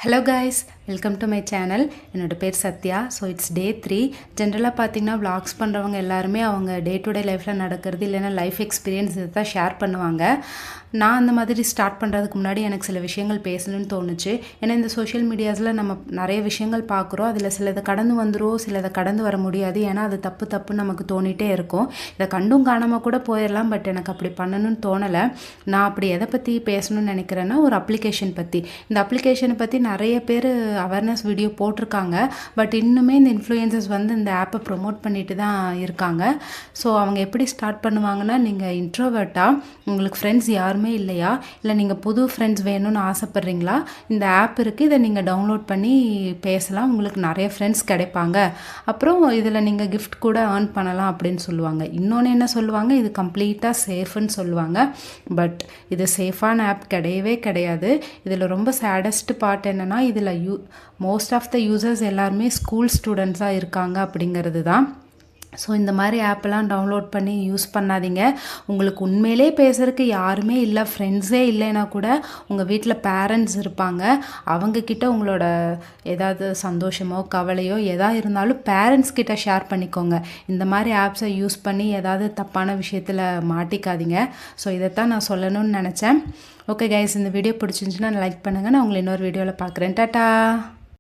Hello guys, welcome to my channel. என்னோட பேர் Sathya. So it's டே 3. ஜென்ரலாக பார்த்தீங்கன்னா vlogs பண்ணுறவங்க எல்லாருமே அவங்க டே டு டே லைஃப்பில் நடக்கிறது இல்லைன்னா லைஃப் எக்ஸ்பீரியன்ஸ் இதை தான் ஷேர் பண்ணுவாங்க. நான் அந்த மாதிரி ஸ்டார்ட் பண்ணுறதுக்கு முன்னாடி எனக்கு சில விஷயங்கள் பேசணும்னு தோணுச்சு. ஏன்னா இந்த சோஷியல் மீடியாஸில் நம்ம நிறைய விஷயங்கள் பார்க்குறோம். அதில் சிலதை கடந்து வந்துடும், சிலதை கடந்து வர முடியாது. ஏன்னா அது தப்பு நமக்கு தோணிகிட்டே இருக்கும். இதை கண்டும் காணாமல் கூட போயிடலாம். பட் எனக்கு அப்படி பண்ணணும்னு தோணலை. நான் அப்படி எதை பற்றி பேசணும்னு நினைக்கிறேன்னா ஒரு அப்ளிகேஷன் பற்றி. இந்த அப்ளிகேஷனை பற்றி நிறைய பேர் அவேர்னஸ் வீடியோ போட்டிருக்காங்க. பட் இன்னுமே இந்த இன்ஃப்ளூயன்சர்ஸ் வந்து இந்த ஆப்பை ப்ரொமோட் பண்ணிட்டு தான் இருக்காங்க. ஸோ அவங்க எப்படி ஸ்டார்ட் பண்ணுவாங்கன்னா, நீங்கள் இன்ட்ரோவர்ட்டாக உங்களுக்கு ஃப்ரெண்ட்ஸ் யாருமே இல்லையா, இல்லை நீங்கள் புது ஃப்ரெண்ட்ஸ் வேணும்னு ஆசைப்பட்றீங்களா, இந்த ஆப் இருக்குது, இதை நீங்கள் டவுன்லோட் பண்ணி பேசலாம், உங்களுக்கு நிறைய ஃப்ரெண்ட்ஸ் கிடைப்பாங்க. அப்புறம் இதில் நீங்கள் கிஃப்ட் கூட ஏர்ன் பண்ணலாம் அப்படின்னு சொல்லுவாங்க. இன்னொன்று என்ன சொல்லுவாங்க, இது கம்ப்ளீட்டாக சேஃப்னு சொல்லுவாங்க. பட் இது சேஃபான ஆப் கிடையவே கிடையாது. இதில் ரொம்ப சேடஸ்ட் பார்ட் என்னென்னா, இதில் மோஸ்ட் ஆஃப் த யூசர்ஸ் எல்லாருமே ஸ்கூல் ஸ்டூடெண்ட்ஸாக இருக்காங்க அப்படிங்கிறது தான். ஸோ இந்த மாதிரி ஆப்பெல்லாம் டவுன்லோட் பண்ணி யூஸ் பண்ணாதீங்க. உங்களுக்கு உண்மையிலே பேசுகிறதுக்கு யாருமே இல்லை, ஃப்ரெண்ட்ஸே இல்லைன்னா கூட உங்கள் வீட்டில் பேரண்ட்ஸ் இருப்பாங்க. அவங்கக்கிட்ட உங்களோட ஏதாவது சந்தோஷமோ கவலையோ எதாக இருந்தாலும் பேரண்ட்ஸ் கிட்ட ஷேர் பண்ணிக்கோங்க. இந்த மாதிரி ஆப்ஸை யூஸ் பண்ணி ஏதாவது தப்பான விஷயத்தில் மாட்டிக்காதீங்க. ஸோ இதைத்தான் நான் சொல்லணும்னு நினச்சேன். ஓகே கைஸ், இந்த வீடியோ பிடிச்சிருந்துச்சுன்னா லைக் பண்ணுங்கள். நான் உங்களை இன்னொரு வீடியோவில் பார்க்குறேன். டாட்டா.